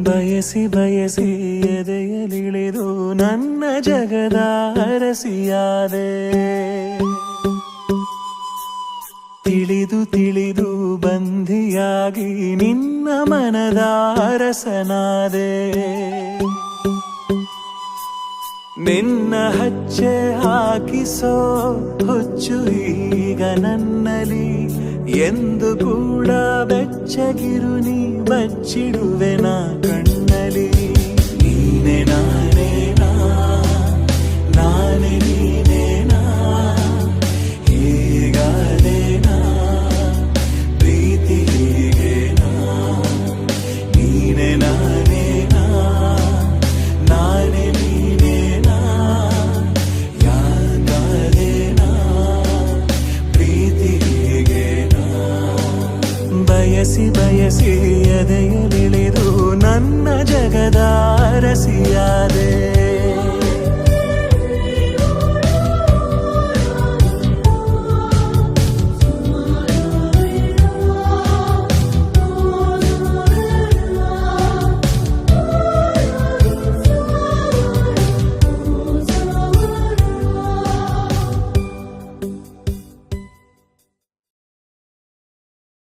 ಬಯಸಿ ಬಯಸಿ ಎದೆಯಲಿಳಿದು ನನ್ನ ಜಗದ ಅರಸಿಯಾದೆ, ತಿಳಿದು ತಿಳಿದು ಬಂಧಿಯಾಗಿ ನಿನ್ನ ಮನದ ಅರಸನಾದೆ. ನಿನ್ನ ಹಚ್ಚೆ ಹಾಕಿಸೋ ಹುಚ್ಚು ಈಗ ನನ್ನಲ್ಲಿ, ಎಂದು ಕೂಡ ಬೆಚ್ಚಗಿರು ನೀ ಬಚ್ಚಿಡುವೆನ ಕಣ್ಣಲಿ. ನೀನೆ ನಾನೇನಾ, ನಾನೇ ನೀನೇನಾ, ಹೀಗಾದೇನಾ ಪ್ರೀತಿ ಹೀಗೇನಾ. ನೀನೆ ನಾನೇನಾ, ನಾನೇ ನೀನೇನಾ, ಯಾಕಾದೇನಾ ಪ್ರೀತಿ ಹೀಗೇನಾ. ಬಯಸಿ ಬಯಸಿ ಎದೆಯಲಿಳಿದು ನನ್ನ ಜಗದ ಅರಸಿಯಾದೆ.